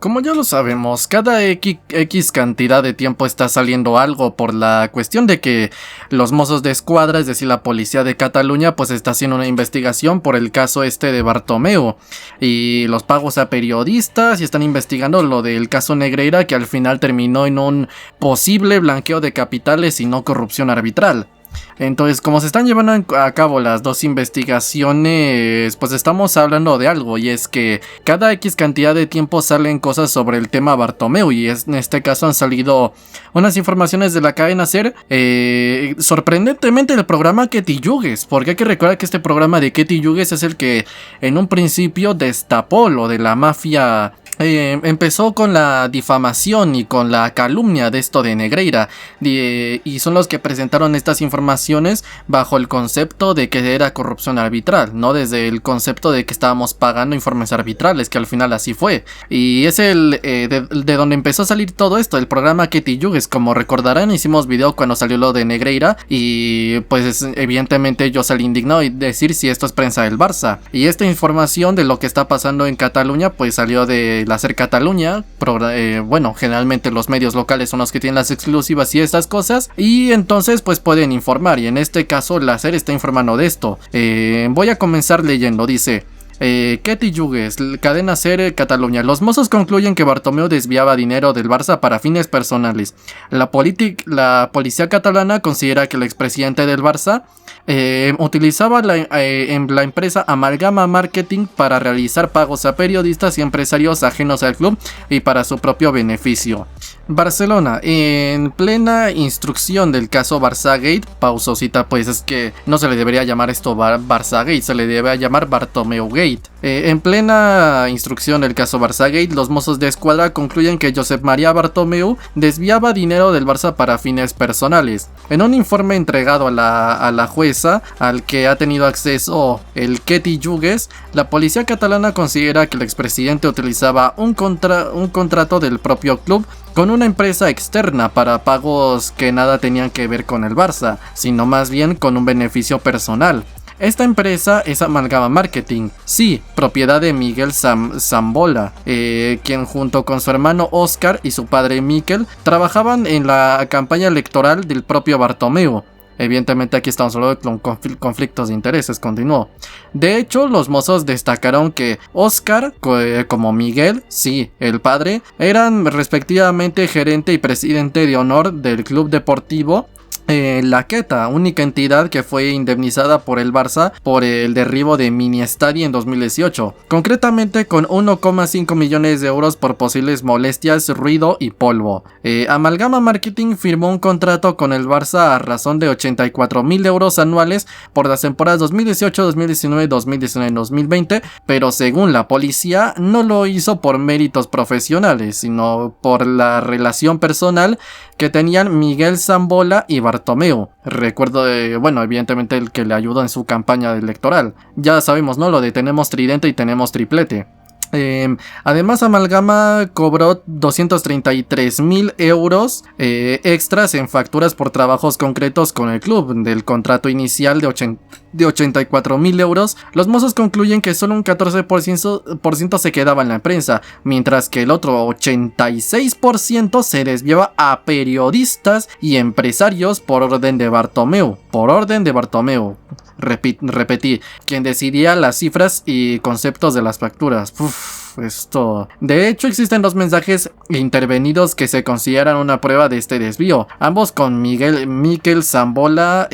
Como ya lo sabemos, cada X cantidad de tiempo está saliendo algo por la cuestión de que los Mossos de Escuadra, es decir, la policía de Cataluña, pues está haciendo una investigación por el caso de Bartomeu y los pagos a periodistas, y están investigando lo del caso Negreira, que al final terminó en un posible blanqueo de capitales y no corrupción arbitral. Entonces, como se están llevando a cabo las dos investigaciones, pues estamos hablando de algo, y es que cada X cantidad de tiempo salen cosas sobre el tema Bartomeu, y en este caso han salido unas informaciones de la cadena SER, sorprendentemente el programa Ketty Hughes, porque hay que recordar que este programa de Ketty Hughes es el que en un principio destapó lo de la mafia. Empezó con la difamación y con la calumnia de esto de Negreira, y son los que presentaron estas informaciones bajo el concepto de que era corrupción arbitral, no desde el concepto de que estábamos pagando informes arbitrales, que al final así fue. Y es de donde empezó a salir todo esto, el programa Ketty Hughes. Como recordarán, hicimos video cuando salió lo de Negreira, y pues evidentemente yo salí indignado y decir si esto es prensa del Barça. Y esta información de lo que está pasando en Cataluña pues salió de la SER Cataluña. Bueno, generalmente los medios locales son los que tienen las exclusivas y estas cosas, y entonces pues pueden informar, y en este caso la SER está informando de esto. Voy a comenzar leyendo. Dice: Ketty Hughes, cadena SER Cataluña. Los Mossos concluyen que Bartomeu desviaba dinero del Barça para fines personales. La policía catalana considera que el expresidente del Barça utilizaba la empresa Amalgama Marketing para realizar pagos a periodistas y empresarios ajenos al club y para su propio beneficio. Barcelona, en plena instrucción del caso Barçagate, pausosita, pues es que no se le debería llamar esto Barçagate, se le debe llamar Bartomeugate. En plena instrucción del caso Barçagate, los Mossos de Escuadra concluyen que Josep María Bartomeu desviaba dinero del Barça para fines personales. En un informe entregado a la jueza, al que ha tenido acceso el Ketty Hughes, la policía catalana considera que el expresidente utilizaba un contrato del propio club con una empresa externa para pagos que nada tenían que ver con el Barça, sino más bien con un beneficio personal. Esta empresa es Amalgama Marketing, sí, propiedad de Miguel Sambola, quien junto con su hermano Óscar y su padre Miquel trabajaban en la campaña electoral del propio Bartomeu. Evidentemente aquí estamos hablando con conflictos de intereses, continuó. De hecho, los Mossos destacaron que Óscar, como Miguel, sí, el padre, eran respectivamente gerente y presidente de honor del club deportivo La Queta, única entidad que fue indemnizada por el Barça por el derribo de Mini Estadi en 2018, concretamente con 1,5 millones de euros por posibles molestias, ruido y polvo. Amalgama Marketing firmó un contrato con el Barça a razón de 84.000 euros anuales por las temporadas 2018, 2019, 2019 y 2020, pero según la policía no lo hizo por méritos profesionales, sino por la relación personal que tenían Miguel Sambola y Bartomeu. Recuerdo, bueno, evidentemente el que le ayudó en su campaña electoral. Ya sabemos, ¿no? Lo de tenemos tridente y tenemos triplete. Además, Amalgama cobró 233.000 euros extras en facturas por trabajos concretos con el club. Del contrato inicial de 84.000 euros, los Mossos concluyen que solo un 14% se quedaba en la prensa, mientras que el otro 86% se desviaba a periodistas y empresarios por orden de Bartomeu. Repetí, quien decidía las cifras y conceptos de las facturas. Esto. De hecho, existen dos mensajes intervenidos que se consideran una prueba de este desvío, ambos con Miquel Sambola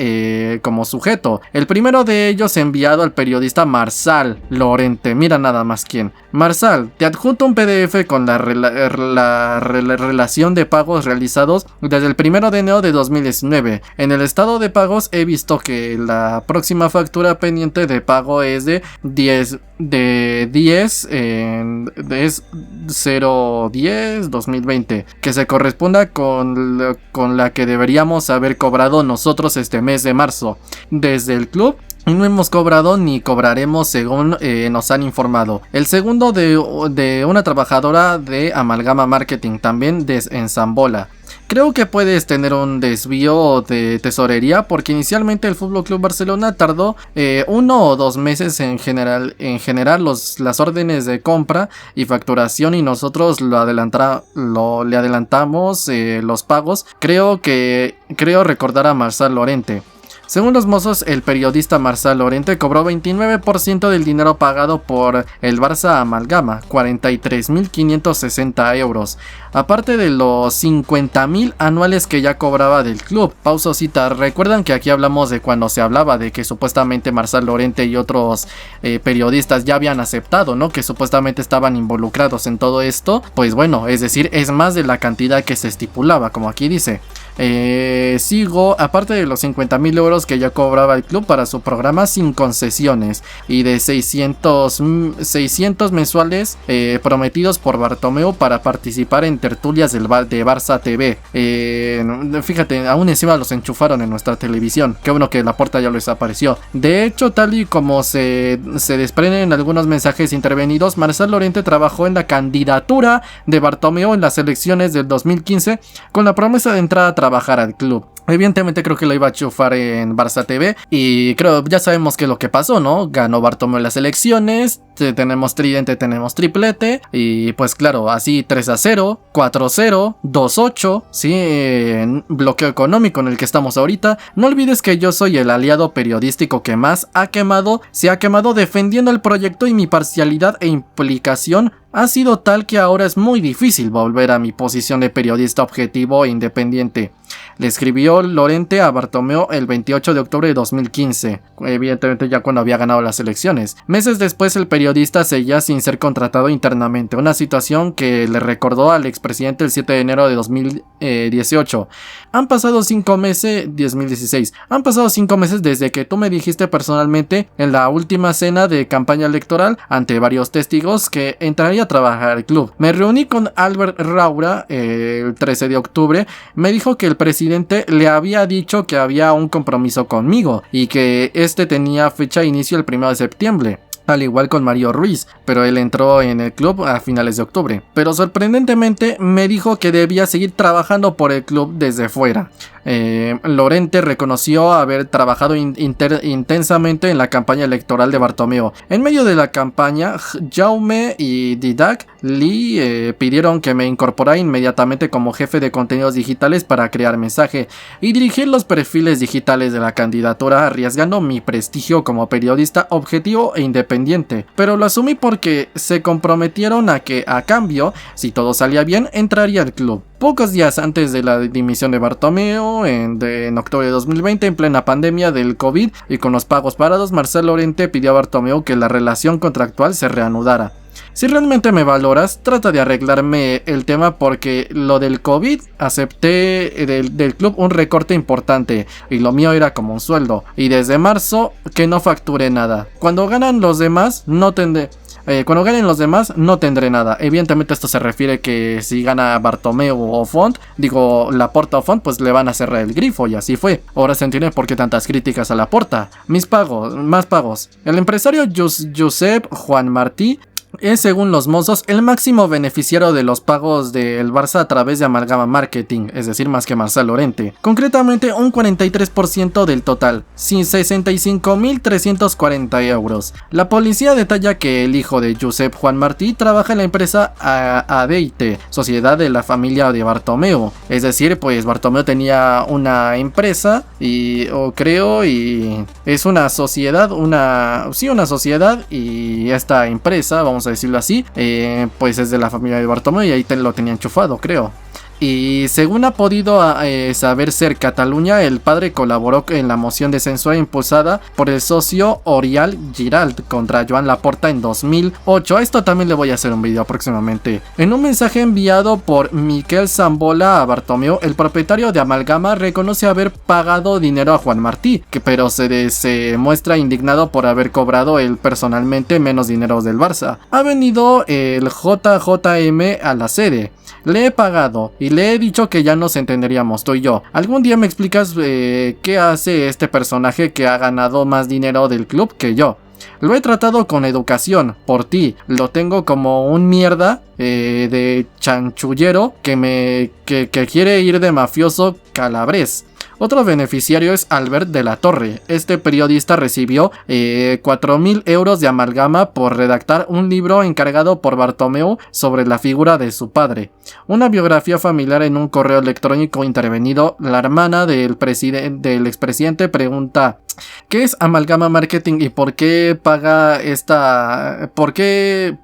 como sujeto. El primero de ellos enviado al periodista Marsal Lorente. Mira nada más quién. Marsal, te adjunto un PDF con la relación de pagos realizados desde el 1 de enero de 2019. En el estado de pagos he visto que la próxima factura pendiente de pago es de 010-2020, que se corresponda con la que deberíamos haber cobrado nosotros este mes de marzo. Desde el club no hemos cobrado ni cobraremos según nos han informado. El segundo de una trabajadora de Amalgama Marketing, también en Sambola. Creo que puedes tener un desvío de tesorería porque inicialmente el FC Barcelona tardó 1 o 2 meses en generar las órdenes de compra y facturación, y nosotros le adelantamos los pagos. Creo recordar a Marçal Llorente. Según los mozos, el periodista Marçal Llorente cobró 29% del dinero pagado por el Barça Amalgama, 43.560 euros, aparte de los 50.000 anuales que ya cobraba del club. Pausa cita. Recuerdan que aquí hablamos de cuando se hablaba de que supuestamente Marçal Llorente y otros periodistas ya habían aceptado, ¿no? Que supuestamente estaban involucrados en todo esto. Pues bueno, es decir, es más de la cantidad que se estipulaba, como aquí dice. Aparte de los 50.000 euros que ya cobraba el club para su programa sin concesiones, y de 600 mensuales prometidos por Bartomeu para participar en tertulias de Barça TV. Fíjate, aún encima los enchufaron en nuestra televisión. Qué bueno que Laporta ya lo desapareció. De hecho, tal y como se desprenden en algunos mensajes intervenidos, Marçal Llorente trabajó en la candidatura de Bartomeu en las elecciones del 2015 con la promesa de entrar a trabajar al club. Evidentemente creo que lo iba a chufar en Barça TV, y ya sabemos qué es lo que pasó, ¿no? Ganó Bartomeu las elecciones, tenemos tridente, tenemos triplete, y pues claro, así 3-0, 4-0, 2-8, sí, en bloqueo económico en el que estamos ahorita. No olvides que yo soy el aliado periodístico que más se ha quemado defendiendo el proyecto, y mi parcialidad e implicación ha sido tal que ahora es muy difícil volver a mi posición de periodista objetivo e independiente. Le escribió Llorente a Bartomeu el 28 de octubre de 2015, evidentemente ya cuando había ganado las elecciones. Meses después, el periodista seguía sin ser contratado internamente, una situación que le recordó al expresidente el 7 de enero de 2018. Han pasado 5 meses, 2016. Han pasado 5 meses desde que tú me dijiste personalmente en la última cena de campaña electoral ante varios testigos que entraría a trabajar al club. Me reuní con Albert Raura el 13 de octubre. Me dijo que el presidente le había dicho que había un compromiso conmigo y que este tenía fecha de inicio el 1 de septiembre. Al igual con Mario Ruiz, pero él entró en el club a finales de octubre. Pero sorprendentemente me dijo que debía seguir trabajando por el club desde fuera. Llorente reconoció haber trabajado intensamente en la campaña electoral de Bartomeu. En medio de la campaña, Jaume y Didac Lee pidieron que me incorporara inmediatamente como jefe de contenidos digitales para crear mensaje y dirigir los perfiles digitales de la candidatura, arriesgando mi prestigio como periodista objetivo e independiente. Pero lo asumí porque se comprometieron a que, a cambio, si todo salía bien, entraría al club. Pocos días antes de la dimisión de Bartomeu, en octubre de 2020, en plena pandemia del COVID y con los pagos parados, Marçal Llorente pidió a Bartomeu que la relación contractual se reanudara. Si realmente me valoras, trata de arreglarme el tema, porque lo del COVID acepté del club un recorte importante y lo mío era como un sueldo, y desde marzo que no facture nada. Cuando ganen los demás no tendré nada. Evidentemente esto se refiere que si gana Bartomeu o Font, Laporta o Font, pues le van a cerrar el grifo, y así fue. Ahora se entiende por qué tantas críticas a Laporta. Más pagos. El empresario Josep Juan Martí es, según los mozos, el máximo beneficiario de los pagos del Barça a través de Amalgama Marketing, es decir, más que Marçal Llorente. Concretamente, un 43% del total, sin 65.340 euros. La policía detalla que el hijo de Josep Juan Martí trabaja en la empresa Adeite, sociedad de la familia de Bartomeu. Es decir, pues Bartomeu tenía una empresa y es una sociedad, una sociedad, y esta empresa, vamos a decirlo así, pues es de la familia de Bartomeu, y ahí lo tenía enchufado, creo. Y según ha podido saber Ser Cataluña, el padre colaboró en la moción de censura impulsada por el socio Oriol Giralt contra Joan Laporta en 2008. A esto también le voy a hacer un video próximamente. En un mensaje enviado por Miquel Sambola a Bartomeu, el propietario de Amalgama reconoce haber pagado dinero a Juan Martí, pero se muestra indignado por haber cobrado él personalmente menos dinero del Barça. Ha venido el JJM a la sede. Le he pagado y le he dicho que ya nos entenderíamos, tú y yo. ¿Algún día me explicas qué hace este personaje que ha ganado más dinero del club que yo? Lo he tratado con educación, por ti. Lo tengo como un mierda de chanchullero que quiere ir de mafioso calabrés. Otro beneficiario es Albert de la Torre. Este periodista recibió 4.000 euros de amalgama por redactar un libro encargado por Bartomeu sobre la figura de su padre. Una biografía familiar en un correo electrónico intervenido. La hermana del expresidente pregunta: ¿qué es Amalgama Marketing y por qué paga esta... ¿Qué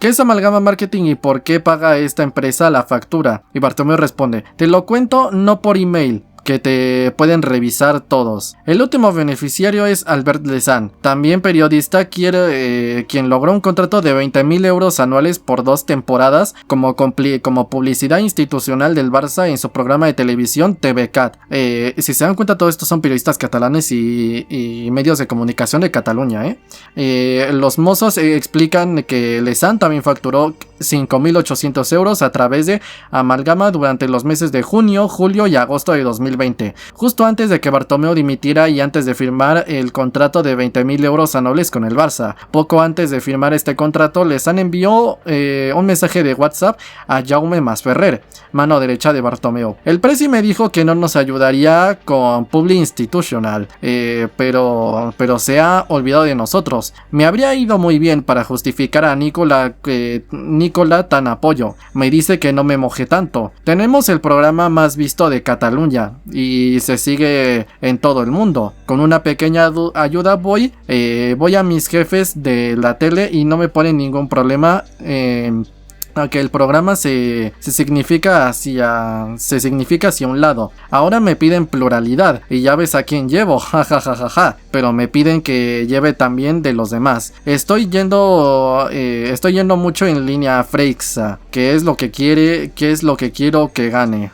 es Amalgama Marketing y por qué paga esta empresa la factura? Y Bartomeu responde: te lo cuento no por email, que te pueden revisar todos. El último beneficiario es Albert Lezán, también periodista, quien logró un contrato de 20.000 euros anuales por 2 temporadas como publicidad institucional del Barça en su programa de televisión TVCAT. Si se dan cuenta, todos estos son periodistas catalanes y medios de comunicación de Cataluña. Los mozos explican que Lezán también facturó 5.800 euros a través de Amalgama durante los meses de junio, julio y agosto de 2020, justo antes de que Bartomeu dimitiera y antes de firmar el contrato de 20.000 euros anuales con el Barça. Poco antes de firmar este contrato, Lezán envió un mensaje de WhatsApp a Jaume Masferrer, mano derecha de Bartomeu. El presi me dijo que no nos ayudaría con Publi Institutional, pero se ha olvidado de nosotros. Me habría ido muy bien para justificar a Nicola tan apoyo. Me dice que no me mojé tanto. Tenemos el programa más visto de Cataluña y se sigue en todo el mundo. Con una pequeña ayuda voy a mis jefes de la tele y no me ponen ningún problema a que el programa se significa hacia un lado. Ahora me piden pluralidad y ya ves a quién llevo, jajajaja, pero me piden que lleve también de los demás. Estoy yendo mucho en línea Freixa, que es lo que quiero que gane.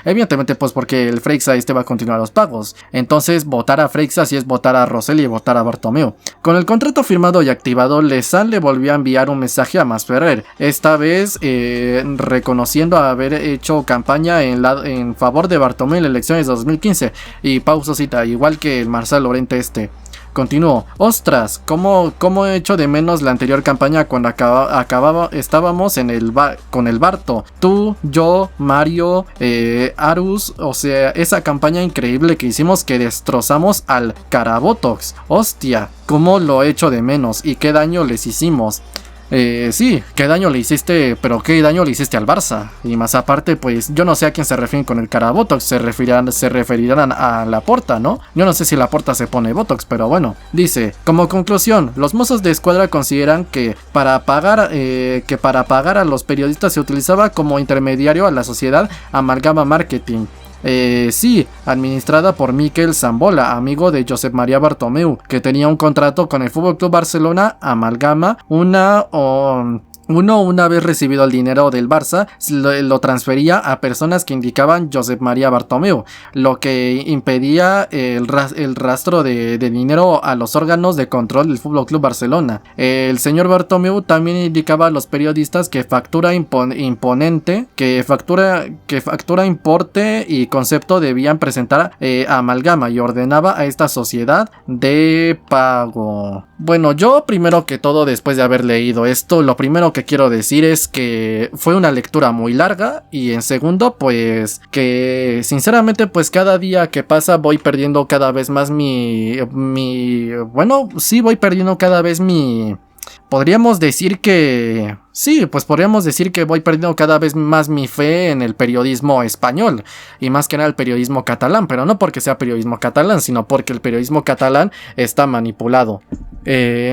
Evidentemente pues porque el Freixa va a continuar los pagos. Entonces votar a Freixa sí es votar a Rosell y votar a Bartomeu. Con el contrato firmado y activado, Lezán le volvió a enviar un mensaje a Masferrer. Esta vez reconociendo haber hecho campaña en favor de Bartomeu en las elecciones de 2015. Y pausa cita, igual que el Marcel Lorente Continuó: ostras, ¿cómo he hecho de menos la anterior campaña cuando estábamos con el Barto? Tú, yo, Mario, Arus, o sea, esa campaña increíble que hicimos que destrozamos al Carabotox. Hostia, ¿cómo lo he hecho de menos? ¿Y qué daño les hicimos? Sí, ¿qué daño le hiciste? Pero ¿qué daño le hiciste al Barça? Y más aparte, pues yo no sé a quién se refieren con el cara Botox. Se referirán a Laporta, ¿no? Yo no sé si Laporta se pone Botox, pero bueno. Dice: como conclusión, los mozos de escuadra consideran que para pagar a los periodistas se utilizaba como intermediario a la sociedad Amalgama Marketing. Sí, administrada por Miquel Zambola, amigo de Josep María Bartomeu, que tenía un contrato con el FC Barcelona. Amalgama, una vez recibido el dinero del Barça, lo transfería a personas que indicaban Josep María Bartomeu, lo que impedía el rastro de dinero a los órganos de control del FC Barcelona. El señor Bartomeu también indicaba a los periodistas que factura importe y concepto debían presentar a Amalgama y ordenaba a esta sociedad de pago. Bueno, yo primero que todo, después de haber leído esto, lo primero que quiero decir es que fue una lectura muy larga, y en segundo, pues que sinceramente pues cada día que pasa voy perdiendo cada vez más podríamos decir que voy perdiendo cada vez más mi fe en el periodismo español, y más que nada el periodismo catalán, pero no porque sea periodismo catalán, sino porque el periodismo catalán está manipulado.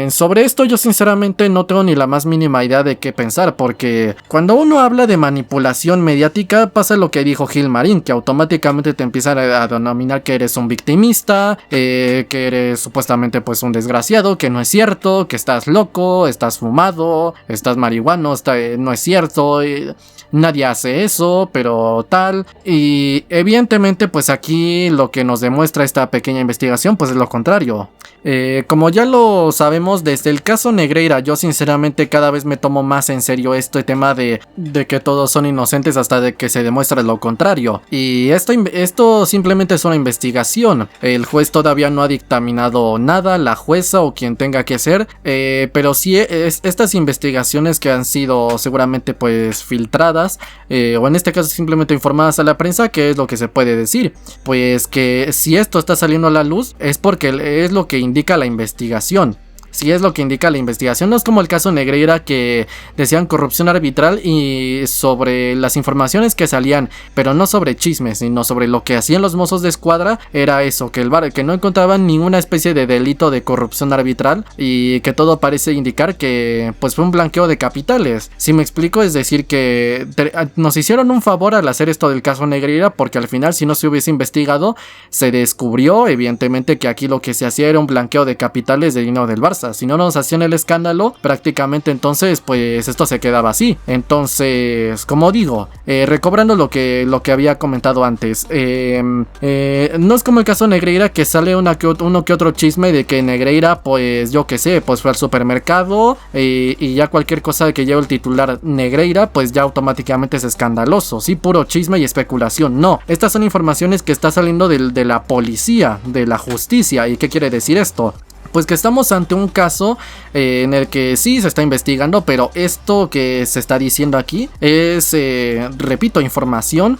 Sobre esto yo sinceramente no tengo ni la más mínima idea de qué pensar, porque cuando uno habla de manipulación mediática pasa lo que dijo Gilmarín, que automáticamente te empiezan a denominar que eres un victimista, que eres supuestamente pues un desgraciado, que no es cierto, que estás loco, estás fumado, estás marihuano, no es cierto. nadie hace eso, pero tal. Y evidentemente pues aquí lo que nos demuestra esta pequeña investigación pues es lo contrario. Como ya lo sabemos desde el caso Negreira, yo sinceramente cada vez me tomo más en serio este tema de que todos son inocentes hasta de que se demuestre lo contrario. Y esto simplemente es una investigación. El juez todavía no ha dictaminado nada, la jueza o quien tenga que ser, pero sí estas investigaciones que han sido seguramente pues filtradas, o en este caso simplemente informadas a la prensa, ¿qué es lo que se puede decir? Pues que si esto está saliendo a la luz es porque es lo que indica la investigación. Si es lo que indica la investigación, no es como el caso Negreira que decían corrupción arbitral y sobre las informaciones que salían, pero no sobre chismes, sino sobre lo que hacían los mozos de escuadra, era eso, que que no encontraban ninguna especie de delito de corrupción arbitral y que todo parece indicar que pues fue un blanqueo de capitales. Si me explico, es decir que nos hicieron un favor al hacer esto del caso Negreira, porque al final si no se hubiese investigado, se descubrió evidentemente que aquí lo que se hacía era un blanqueo de capitales de dinero del Barça. Si no nos hacían el escándalo, prácticamente entonces pues esto se quedaba así. Entonces, como digo, recobrando lo que había comentado antes, no es como el caso Negreira que sale uno que otro chisme de que Negreira pues yo que sé, pues fue al supermercado y ya cualquier cosa que lleve el titular Negreira pues ya automáticamente es escandaloso. Sí, puro chisme y especulación. No, estas son informaciones que está saliendo de la policía, de la justicia. ¿Y qué quiere decir esto? Pues que estamos ante un caso en el que sí se está investigando, pero esto que se está diciendo aquí es, repito, información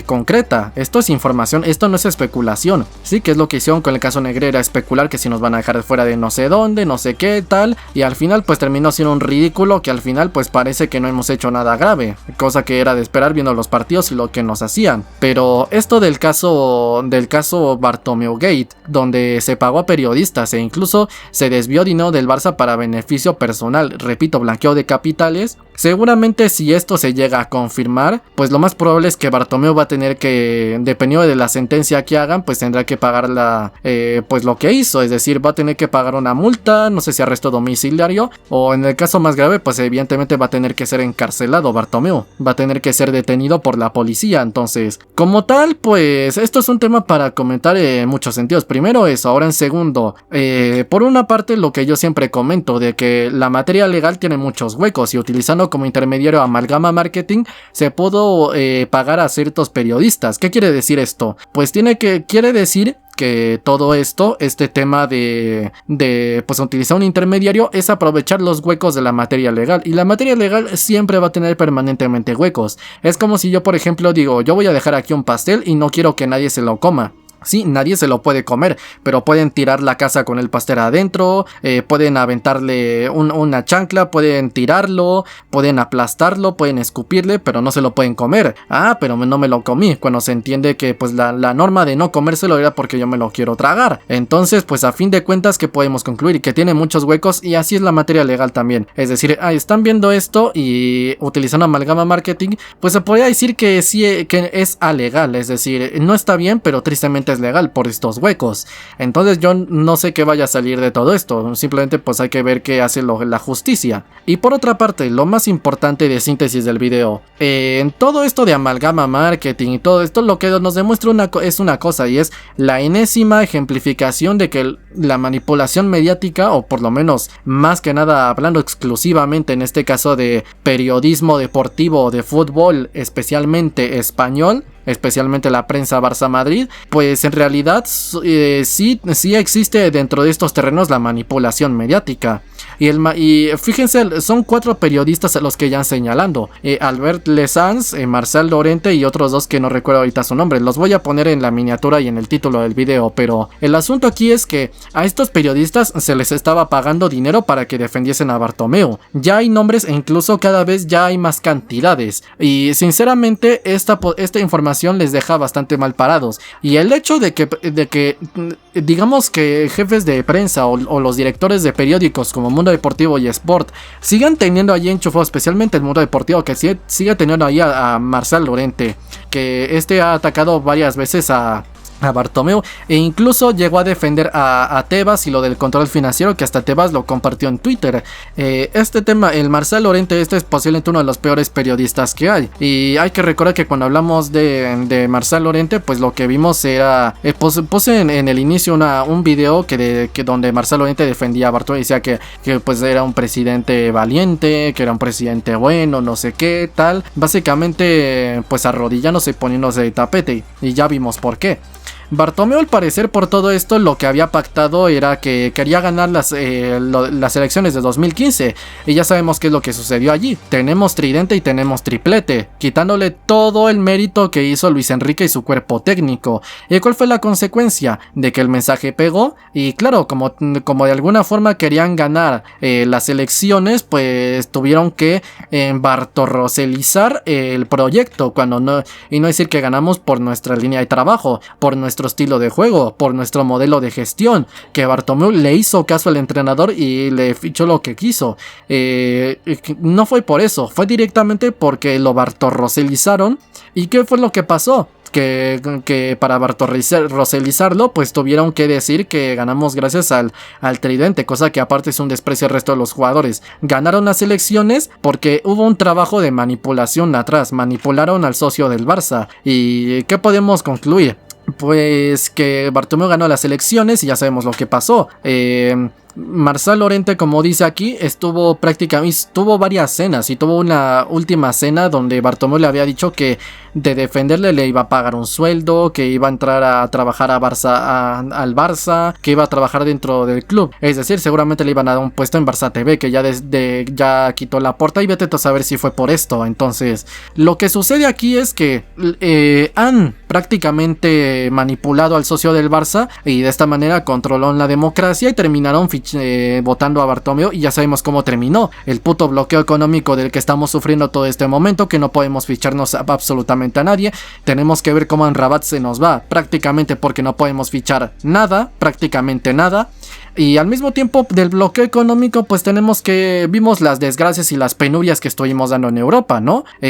concreta. Esto es información, esto no es especulación. Sí, que es lo que hicieron con el caso Negreira, especular que si nos van a dejar fuera de no sé dónde, no sé qué, tal. Y al final pues terminó siendo un ridículo que al final pues parece que no hemos hecho nada grave. Cosa que era de esperar viendo los partidos y lo que nos hacían. Pero esto del caso Bartomeu Gate, donde se pagó a periodistas e incluso se desvió dinero del Barça para beneficio personal, repito, blanqueo de capitales. Seguramente si esto se llega a confirmar, pues lo más probable es que Bartomeu va a tener que, dependiendo de la sentencia que hagan, pues tendrá que pagar pues lo que hizo, es decir, va a tener que pagar una multa, no sé si arresto domiciliario, o en el caso más grave, pues evidentemente va a tener que ser encarcelado Bartomeu, va a tener que ser detenido por la policía. Entonces, como tal, pues esto es un tema para comentar en muchos sentidos. Primero eso, ahora en segundo, por una parte lo que yo siempre comento de que la materia legal tiene muchos huecos y utilizando como intermediario Amalgama Marketing se pudo pagar a ciertos periodistas. ¿Qué quiere decir esto? Pues quiere decir que todo esto, este tema de pues utilizar un intermediario es aprovechar los huecos de la materia legal, y la materia legal siempre va a tener permanentemente huecos. Es como si yo por ejemplo digo, yo voy a dejar aquí un pastel y no quiero que nadie se lo coma. Sí, nadie se lo puede comer, pero pueden tirar la casa con el pastel adentro, pueden aventarle una chancla, pueden tirarlo, pueden aplastarlo, pueden escupirle, pero no se lo pueden comer. Ah, pero no me lo comí, cuando se entiende que pues la norma de no comérselo era porque yo me lo quiero tragar. Entonces, pues a fin de cuentas, ¿qué podemos concluir? Que tiene muchos huecos, y así es la materia legal también. Es decir, están viendo esto y utilizando Amalgama Marketing, pues se podría decir que sí, que es alegal, es decir, no está bien, pero tristemente es legal por estos huecos. Entonces yo no sé qué vaya a salir de todo esto, simplemente pues hay que ver qué hace la justicia. Y por otra parte, lo más importante de síntesis del video, en todo esto de Amalgama Marketing y todo esto, lo que nos demuestra es una cosa, y es la enésima ejemplificación de que la manipulación mediática, o por lo menos más que nada hablando exclusivamente en este caso de periodismo deportivo de fútbol, especialmente español, especialmente la prensa Barça Madrid, pues en realidad sí existe dentro de estos terrenos la manipulación mediática. Y fíjense, son 4 periodistas a los que ya han señalando, Albert Lezans, Marcel Llorente y otros 2 que no recuerdo ahorita su nombre. Los voy a poner en la miniatura y en el título del video, pero el asunto aquí es que a estos periodistas se les estaba pagando dinero para que defendiesen a Bartomeu. Ya hay nombres e incluso cada vez ya hay más cantidades, y sinceramente esta información les deja bastante mal parados. Y el hecho de que digamos que jefes de prensa o los directores de periódicos como Mundo Deportivo y Sport sigan teniendo allí enchufado, especialmente el Mundo Deportivo, que sigue teniendo ahí a Marcel Llorente, que ha atacado varias veces a a Bartomeu, e incluso llegó a defender a Tebas y lo del control financiero, que hasta Tebas lo compartió en Twitter. Este tema, el Marcial Llorente, es posiblemente uno de los peores periodistas que hay, y hay que recordar que cuando hablamos de Marcial Llorente, pues lo que vimos era, puse en el inicio un video que donde Marcial Llorente defendía a Bartomeu y decía que pues era un presidente valiente, que era un presidente bueno, no sé qué, tal, básicamente pues arrodillándose y poniéndose de tapete, y ya vimos por qué. Bartomeu, al parecer, por todo esto, lo que había pactado era que quería ganar las elecciones de 2015. Y ya sabemos qué es lo que sucedió allí. Tenemos tridente y tenemos triplete, quitándole todo el mérito que hizo Luis Enrique y su cuerpo técnico. ¿Y cuál fue la consecuencia? De que el mensaje pegó. Y claro, como de alguna forma querían ganar las elecciones, pues tuvieron que bartorroselizar el proyecto. Y no decir que ganamos por nuestra línea de trabajo, por nuestro estilo de juego, por nuestro modelo de gestión, que Bartomeu le hizo caso al entrenador y le fichó lo que quiso. No fue por eso, fue directamente porque lo bartorroselizaron. ¿Y qué fue lo que pasó? Que para bartorroselizarlo, pues tuvieron que decir que ganamos gracias al tridente, cosa que aparte es un desprecio al resto de los jugadores. Ganaron las elecciones porque hubo un trabajo de manipulación atrás, manipularon al socio del Barça. ¿Y qué podemos concluir? Pues que Bartomeu ganó las elecciones y ya sabemos lo que pasó. Marcial Llorente, como dice aquí, tuvo varias cenas, y tuvo una última cena donde Bartomeu le había dicho que de defenderle le iba a pagar un sueldo, que iba a entrar a trabajar al Barça, que iba a trabajar dentro del club. Es decir, seguramente le iban a dar un puesto en Barça TV, que ya quitó Laporta, y vete a saber si fue por esto. Entonces, lo que sucede aquí es que han prácticamente manipulado al socio del Barça, y de esta manera controlaron la democracia y terminaron votando a Bartomeu, y ya sabemos cómo terminó. El puto bloqueo económico del que estamos sufriendo todo este momento, que no podemos ficharnos absolutamente a nadie. Tenemos que ver cómo en Rabat se nos va, prácticamente porque no podemos fichar nada, prácticamente nada. Y al mismo tiempo del bloqueo económico, pues vimos las desgracias y las penurias que estuvimos dando en Europa, ¿no? 4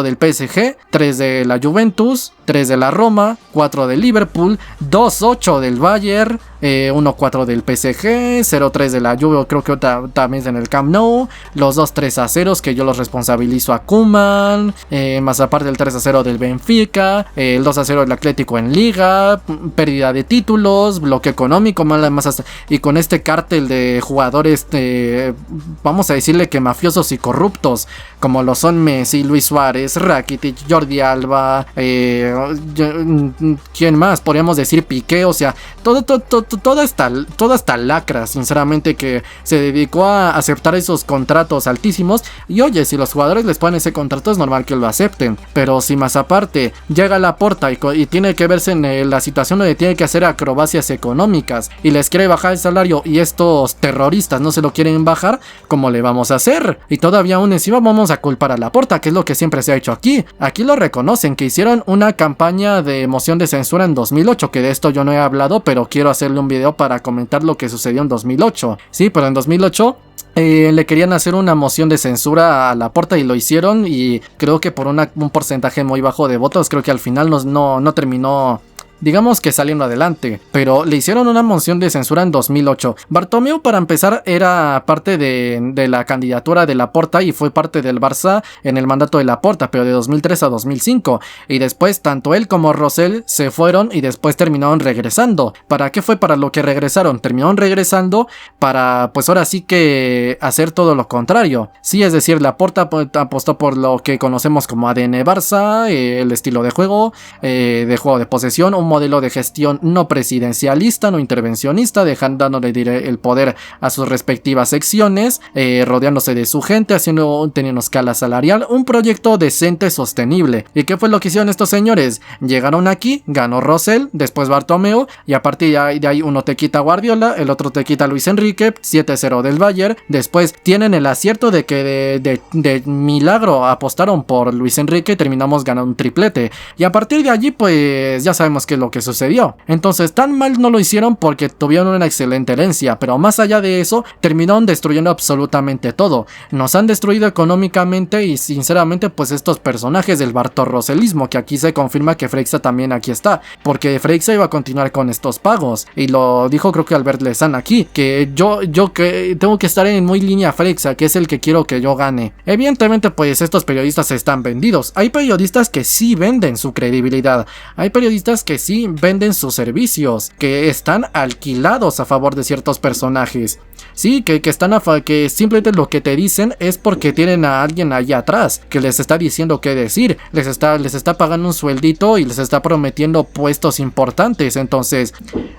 del PSG, 3 de la Juventus, 3 de la Roma, 4 del Liverpool, 2-8 del Bayern, 1-4 del PSG, 0-3 de la Juve, creo que también en el Camp Nou, los 2 3-0 que yo los responsabilizo a Koeman, más aparte el 3-0 del Benfica, el 2-0 del Atlético en Liga, pérdida de títulos, bloqueo económico, y con este cártel de jugadores, vamos a decirle que mafiosos y corruptos, como lo son Messi, Luis Suárez, Rakitic, Jordi Alba, ¿quién más? Podríamos decir Piqué, o sea, toda esta lacra, sinceramente, que se dedicó a aceptar esos contratos altísimos. Y oye, si los jugadores les ponen ese contrato, es normal que lo acepten, pero si más aparte llega Laporta y tiene que verse en la situación donde tiene que hacer acrobacias económicas y les quiere bajar el salario, y estos terroristas no se lo quieren bajar, ¿cómo le vamos a hacer? Y todavía aún encima vamos a culpar a Laporta, que es lo que siempre se ha hecho aquí. Aquí lo reconocen, que hicieron una campaña de moción de censura en 2008, que de esto yo no he hablado, pero quiero hacerle un video para comentar lo que sucedió en 2008. Sí, pero en 2008 le querían hacer una moción de censura a Laporta y lo hicieron, y creo que por un porcentaje muy bajo de votos, creo que al final no terminó, digamos que saliendo adelante, pero le hicieron una moción de censura en 2008. Bartomeu, para empezar, era parte de la candidatura de Laporta y fue parte del Barça en el mandato de Laporta, pero de 2003 a 2005, y después tanto él como Rosell se fueron y después terminaron regresando. ¿Para qué fue para lo que regresaron? Terminaron regresando para, pues ahora sí que hacer todo lo contrario. Sí, es decir, Laporta apostó por lo que conocemos como ADN Barça, el estilo de juego de posesión, un modelo de gestión no presidencialista, no intervencionista, dándole el poder a sus respectivas secciones, rodeándose de su gente, teniendo escala salarial, un proyecto decente, sostenible. ¿Y qué fue lo que hicieron estos señores? Llegaron aquí, ganó Rosell, después Bartomeu, y a partir de ahí uno te quita Guardiola, el otro te quita Luis Enrique, 7-0 del Bayern, después tienen el acierto de que de milagro apostaron por Luis Enrique y terminamos ganando un triplete, y a partir de allí pues ya sabemos que lo que sucedió. Entonces tan mal no lo hicieron porque tuvieron una excelente herencia, pero más allá de eso terminaron destruyendo absolutamente todo. Nos han destruido económicamente y sinceramente pues estos personajes del bartorroselismo, que aquí se confirma que Freixa también aquí está, porque Freixa iba a continuar con estos pagos y lo dijo creo que Albert Lezán aquí, que yo que tengo que estar en muy línea Freixa, que es el que quiero que yo gane. Evidentemente pues estos periodistas están vendidos. Hay periodistas que sí venden su credibilidad, hay periodistas que sí venden sus servicios, que están alquilados a favor de ciertos personajes. Sí, que están que simplemente lo que te dicen es porque tienen a alguien allá atrás que les está diciendo qué decir, les está pagando un sueldito y les está prometiendo puestos importantes. Entonces,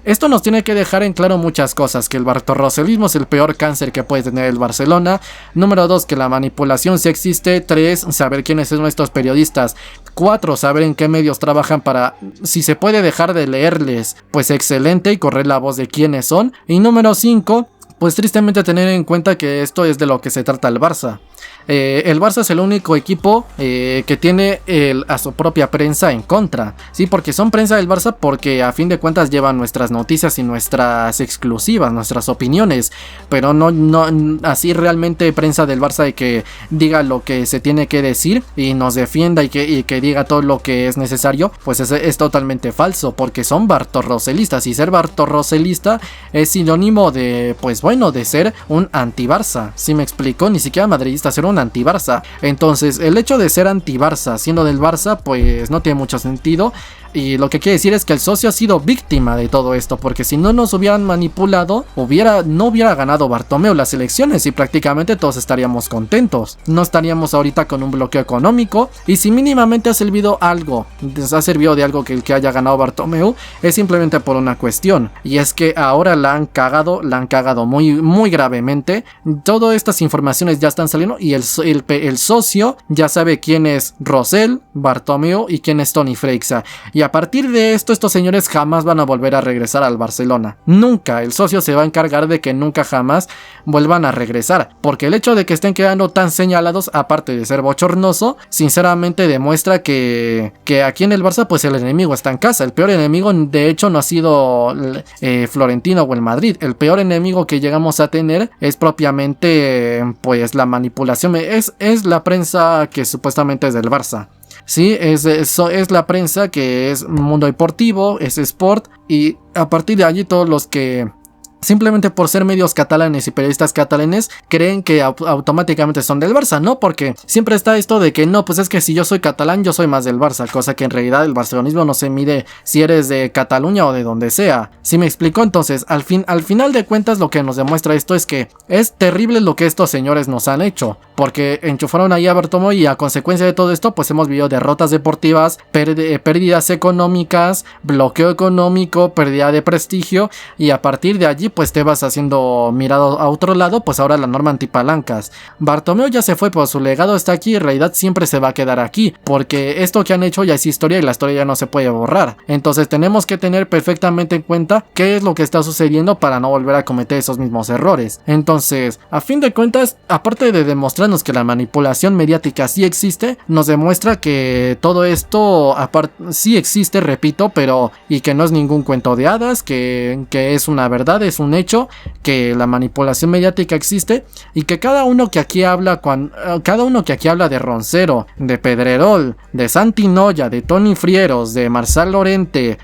esto nos tiene que dejar en claro muchas cosas: que el bartorroselismo es el peor cáncer que puede tener el Barcelona. Número 2, que la manipulación sí existe. 3, saber quiénes son estos periodistas. 4, saber en qué medios trabajan para, si se puede dejar de leerles, pues excelente, y correr la voz de quiénes son. Y número 5, pues tristemente tener en cuenta que esto es de lo que se trata el Barça. El Barça es el único equipo que tiene a su propia prensa en contra, sí, porque son prensa del Barça porque a fin de cuentas llevan nuestras noticias y nuestras exclusivas, nuestras opiniones, pero no así realmente prensa del Barça de que diga lo que se tiene que decir y nos defienda y que diga todo lo que es necesario. Pues es totalmente falso, porque son bartorroselistas, y ser bartorroselista es sinónimo de, pues bueno, de ser un anti-Barça. ¿Sí me explico? Ni siquiera madridista, ser un anti-Barça. Entonces el hecho de ser anti-Barça siendo del Barça pues no tiene mucho sentido, y lo que quiere decir es que el socio ha sido víctima de todo esto, porque si no nos hubieran manipulado no hubiera ganado Bartomeu las elecciones y prácticamente todos estaríamos contentos, no estaríamos ahorita con un bloqueo económico. Y si mínimamente ha servido de algo que el que haya ganado Bartomeu, es simplemente por una cuestión, y es que ahora la han cagado muy, muy gravemente. Todas estas informaciones ya están saliendo y el socio ya sabe quién es Rosell, Bartomeu y quién es Toni Freixa. Y a partir de esto, estos señores jamás van a volver a regresar al Barcelona. Nunca. El socio se va a encargar de que nunca jamás vuelvan a regresar, porque el hecho de que estén quedando tan señalados, aparte de ser bochornoso, sinceramente demuestra que aquí en el Barça pues el enemigo está en casa. El peor enemigo de hecho no ha sido Florentino o el Madrid. El peor enemigo que llegamos a tener es propiamente pues la manipulación. Es la prensa que supuestamente es del Barça. Sí, es la prensa que es mundo deportivo, es sport, y a partir de allí todos los que simplemente por ser medios catalanes y periodistas catalanes creen que automáticamente son del Barça, ¿no? Porque siempre está esto de que no, pues es que si yo soy catalán yo soy más del Barça, cosa que en realidad el barcelonismo no se mide si eres de Cataluña o de donde sea. ¿Sí me explico? Entonces al final de cuentas lo que nos demuestra esto es que es terrible lo que estos señores nos han hecho, porque enchufaron ahí a Bartomeu y a consecuencia de todo esto pues hemos vivido derrotas deportivas, pérdidas económicas, bloqueo económico, pérdida de prestigio, y a partir de allí pues te vas haciendo mirado a otro lado. Pues ahora la norma antipalancas. Bartomeu ya se fue, pero su legado está aquí y en realidad siempre se va a quedar aquí, porque esto que han hecho ya es historia y la historia ya no se puede borrar. Entonces tenemos que tener perfectamente en cuenta qué es lo que está sucediendo para no volver a cometer esos mismos errores. Entonces, a fin de cuentas, aparte de demostrarnos que la manipulación mediática sí existe, nos demuestra que todo esto sí existe, repito, pero y que no es ningún cuento de hadas, que es una verdad, es un hecho, que la manipulación mediática existe, y que cada uno que aquí habla de Roncero, de Pedrerol, de Santi Noya, de Toni Frieros, de Marçal Llorente,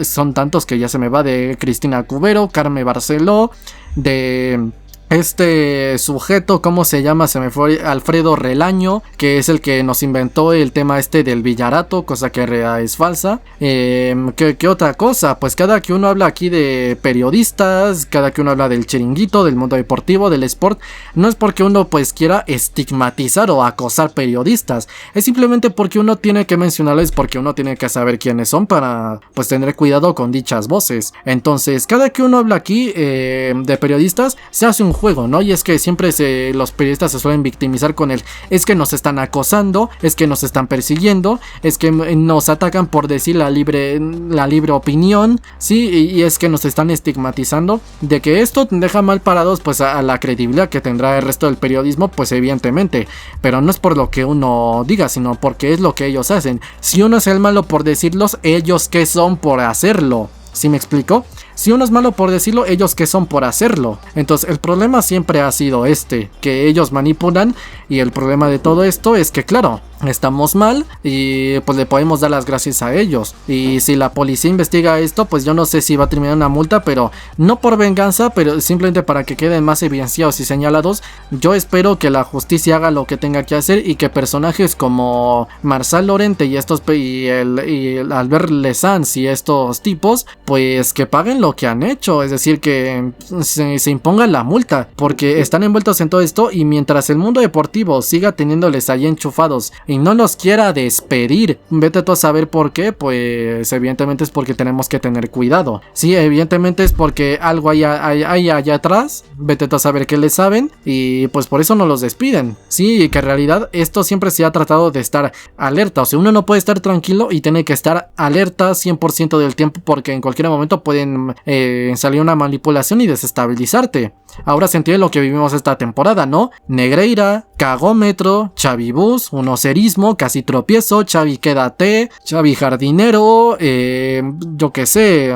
son tantos que ya se me va, de Cristina Cubero, Carme Barceló, de este sujeto, ¿cómo se llama? Se me fue, Alfredo Relaño, que es el que nos inventó el tema del Villarato, cosa que en realidad es falsa. ¿Qué otra cosa? Pues cada que uno habla aquí de periodistas, cada que uno habla del chiringuito, del mundo deportivo, del sport, no es porque uno pues quiera estigmatizar o acosar periodistas, es simplemente porque uno tiene que mencionarles, porque uno tiene que saber quiénes son para pues tener cuidado con dichas voces. Entonces, cada que uno habla aquí de periodistas, se hace un juego, ¿no? Y es que siempre los periodistas se suelen victimizar con es que nos están acosando, es que nos están persiguiendo, es que nos atacan por decir la libre opinión, sí, y es que nos están estigmatizando, de que esto deja mal parados pues a la credibilidad que tendrá el resto del periodismo, pues evidentemente, pero no es por lo que uno diga, sino porque es lo que ellos hacen. Si uno es el malo por decirlos, ellos qué son por hacerlo. ¿Sí me explico? Si uno es malo por decirlo, ellos qué son por hacerlo. Entonces el problema siempre ha sido que ellos manipulan, y el problema de todo esto es que claro, estamos mal y pues le podemos dar las gracias a ellos. Y si la policía investiga esto, pues yo no sé si va a terminar una multa, pero no por venganza, pero simplemente para que queden más evidenciados y señalados. Yo espero que la justicia haga lo que tenga que hacer y que personajes como Marcel Lorente y el Albert Lezans y estos tipos, pues que paguen lo que han hecho, es decir, que se imponga la multa, porque están envueltos en todo esto, y mientras el mundo deportivo siga teniéndoles ahí enchufados y no los quiera despedir, vete tú a saber por qué, pues evidentemente es porque tenemos que tener cuidado. Sí, evidentemente es porque algo hay allá atrás, vete tú a saber qué les saben, y pues por eso no los despiden. Sí, que en realidad esto siempre se ha tratado de estar alerta, o sea, uno no puede estar tranquilo y tiene que estar alerta 100% del tiempo, porque en cualquier momento pueden salir una manipulación y desestabilizarte. Ahora se entiende lo que vivimos esta temporada, ¿no? Negreira, cagómetro, Chavibus, unocerismo, casi tropiezo, Xavi quédate, Xavi jardinero, yo qué sé,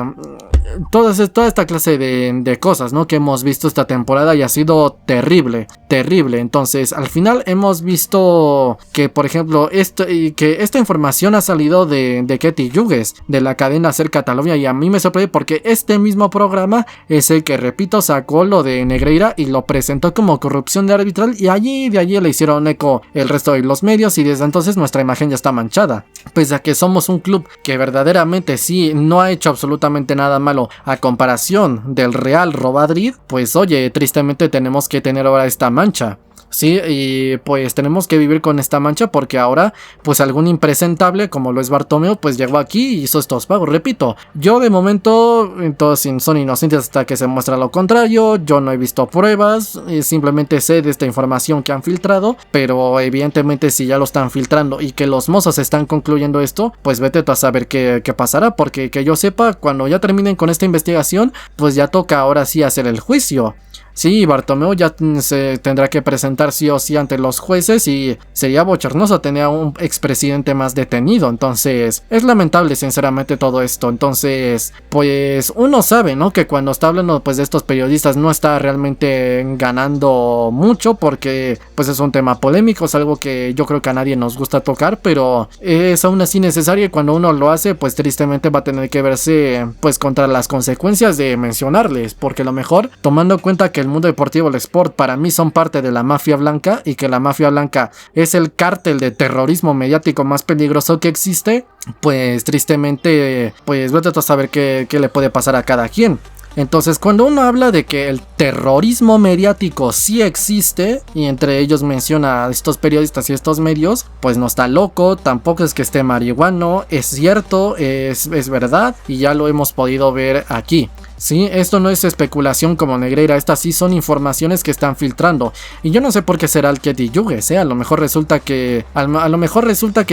toda esta clase de cosas, ¿no? Que hemos visto esta temporada, y ha sido terrible. Entonces al final hemos visto que, por ejemplo, que esta información ha salido de Ketty Hughes, de la cadena Ser Cataluña, y a mí me sorprende porque este mismo programa es el que, repito, sacó lo de Negreira y lo presentó como corrupción de arbitral, y de allí le hicieron eco el resto de los medios, y desde entonces nuestra imagen ya está manchada, pese a que somos un club que verdaderamente sí no ha hecho absolutamente nada malo a comparación del Real Madrid. Pues oye, tristemente tenemos que tener ahora esta mancha. Sí, y pues tenemos que vivir con esta mancha, porque ahora pues algún impresentable como lo es Bartomeu pues llegó aquí y hizo estos pagos. Repito, yo de momento todos son inocentes hasta que se muestra lo contrario. Yo no he visto pruebas, simplemente sé de esta información que han filtrado, pero evidentemente si ya lo están filtrando y que los mozos están concluyendo esto, pues vete tú a saber qué pasará, porque que yo sepa, cuando ya terminen con esta investigación, pues ya toca ahora sí hacer el juicio. Sí, Bartomeu ya se tendrá que presentar sí o sí ante los jueces, y sería bochornoso tener a un expresidente más detenido. Entonces es lamentable sinceramente todo esto. Entonces pues uno sabe, ¿no? Que cuando está hablando pues de estos periodistas no está realmente ganando mucho, porque pues es un tema polémico, es algo que yo creo que a nadie nos gusta tocar, pero es aún así necesario, y cuando uno lo hace pues tristemente va a tener que verse pues contra las consecuencias de mencionarles, porque a lo mejor, tomando en cuenta que el mundo deportivo, el sport, para mí son parte de la mafia blanca, y que la mafia blanca es el cártel de terrorismo mediático más peligroso que existe, pues tristemente pues vete a saber qué le puede pasar a cada quien. Entonces cuando uno habla de que el terrorismo mediático sí existe, y entre ellos menciona a estos periodistas y estos medios, pues no está loco, tampoco es que esté marihuano, es cierto, es verdad, y ya lo hemos podido ver aquí. Sí, esto no es especulación como Negreira, estas sí son informaciones que están filtrando, y yo no sé por qué será el Ketty Hughes, a lo mejor resulta que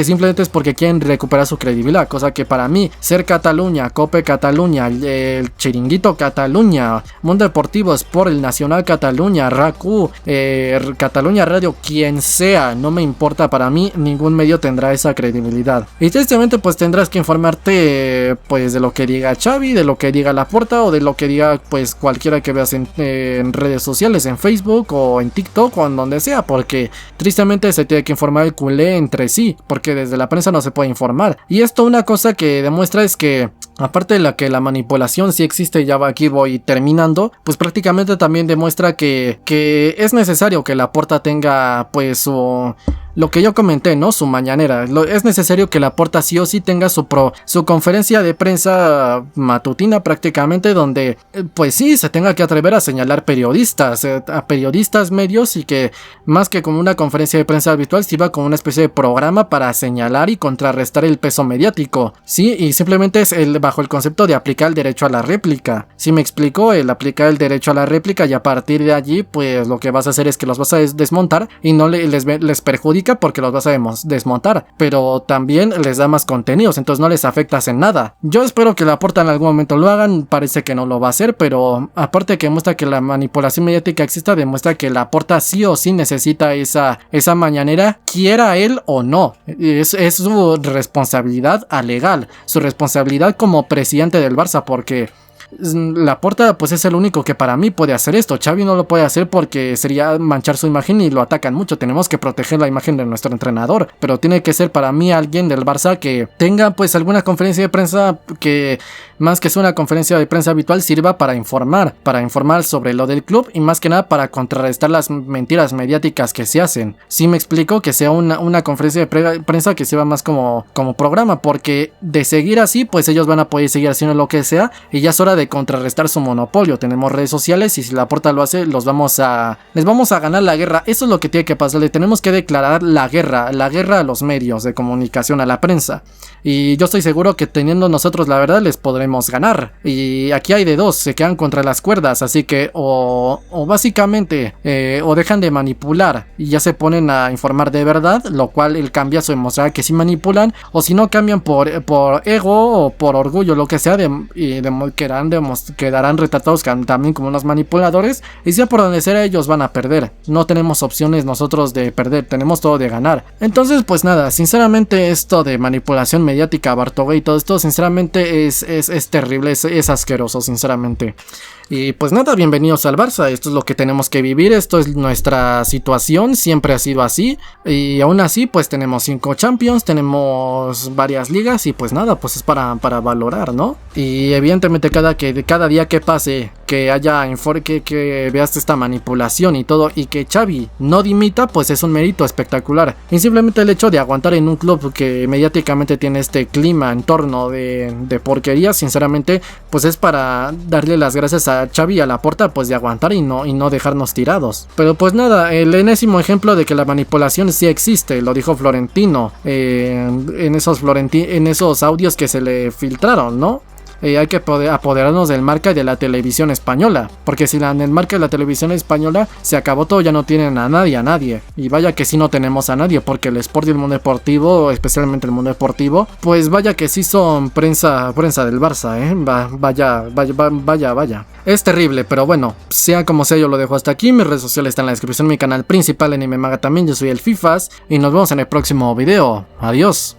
simplemente es porque quieren recuperar su credibilidad, cosa que para mí, Ser Cataluña, Cope Cataluña, el Chiringuito Cataluña, Mundo Deportivo, Sport, el Nacional Cataluña, RACU, Cataluña Radio, quien sea, no me importa, para mí ningún medio tendrá esa credibilidad, y tristemente pues tendrás que informarte pues de lo que diga Xavi, de lo que diga Laporta, o de lo que diga pues cualquiera que veas en redes sociales, en Facebook o en TikTok o en donde sea, porque tristemente se tiene que informar el culé entre sí, porque desde la prensa no se puede informar. Y esto una cosa que demuestra es que, aparte de que la manipulación sí existe, ya aquí voy terminando, pues prácticamente también demuestra que es necesario que Laporta tenga pues lo que yo comenté, ¿no? Su mañanera. Es necesario que Laporta sí o sí tenga su conferencia de prensa matutina prácticamente, donde pues sí se tenga que atrever a señalar periodistas, a periodistas, medios, y que más que como una conferencia de prensa habitual sirva como una especie de programa para señalar y contrarrestar el peso mediático, ¿sí? Y simplemente es bajo el concepto de aplicar el derecho a la réplica. ¿Sí me explico? El aplicar el derecho a la réplica, y a partir de allí pues lo que vas a hacer es que los vas a desmontar, y no les perjudica porque los vas a desmontar, pero también les da más contenidos, entonces no les afectas en nada. Yo espero que Laporta en algún momento lo hagan, parece que no lo va a hacer, pero aparte que muestra que la manipulación mediática exista, demuestra que Laporta sí o sí necesita esa mañanera, quiera él o no. Es su responsabilidad legal, su responsabilidad como presidente del Barça, porque Laporta pues es el único que para mí puede hacer esto. Xavi no lo puede hacer porque sería manchar su imagen y lo atacan mucho. Tenemos que proteger la imagen de nuestro entrenador, pero tiene que ser para mí alguien del Barça que tenga pues alguna conferencia de prensa que, más que sea una conferencia de prensa habitual, sirva para informar sobre lo del club, y más que nada para contrarrestar las mentiras mediáticas que se hacen. Sí me explico, que sea una conferencia de prensa que sirva más como programa, porque de seguir así pues ellos van a poder seguir haciendo lo que sea, y ya es hora de contrarrestar su monopolio. Tenemos redes sociales, y si Laporta lo hace, les vamos a ganar la guerra. Eso es lo que tiene que pasar. Le tenemos que declarar la guerra a los medios de comunicación, a la prensa, y yo estoy seguro que teniendo nosotros la verdad les podremos ganar. Y aquí hay de dos, se quedan contra las cuerdas, así que o básicamente o dejan de manipular y ya se ponen a informar de verdad, lo cual el cambiazo demostrará que sí manipulan, o si no cambian por ego o por orgullo, lo que sea, quedarán retratados también como unos manipuladores, y sea por donde sea ellos van a perder. No tenemos opciones nosotros de perder, tenemos todo de ganar. Entonces pues nada, sinceramente esto de manipulación mediática, Bartogay y todo esto, sinceramente es terrible, es asqueroso, sinceramente. Y pues nada, bienvenidos al Barça, esto es lo que tenemos que vivir, esto es nuestra situación, siempre ha sido así, y aún así pues tenemos 5 Champions, tenemos varias ligas, y pues nada, pues es para valorar, ¿no? Y evidentemente cada día que pase, que haya que veas esta manipulación y todo, y que Xavi no dimita, pues es un mérito espectacular. Y simplemente el hecho de aguantar en un club que mediáticamente tiene este clima en torno de porquería, sinceramente pues es para darle las gracias a Xavi y a Laporta pues de aguantar y no dejarnos tirados. Pero pues nada, el enésimo ejemplo de que la manipulación sí existe, lo dijo Florentino en esos audios que se le filtraron, ¿no? Hay que apoderarnos del marca y de la televisión española, porque si en el marca de la televisión española se acabó todo, ya no tienen a nadie, y vaya que sí no tenemos a nadie, porque el sport y el mundo deportivo, especialmente el mundo deportivo, pues vaya que sí son prensa del Barça, vaya. Es terrible, pero bueno, sea como sea, yo lo dejo hasta aquí. Mis redes sociales están en la descripción, mi canal principal en Anime Maga también, yo soy el Fifas, y nos vemos en el próximo video. Adiós.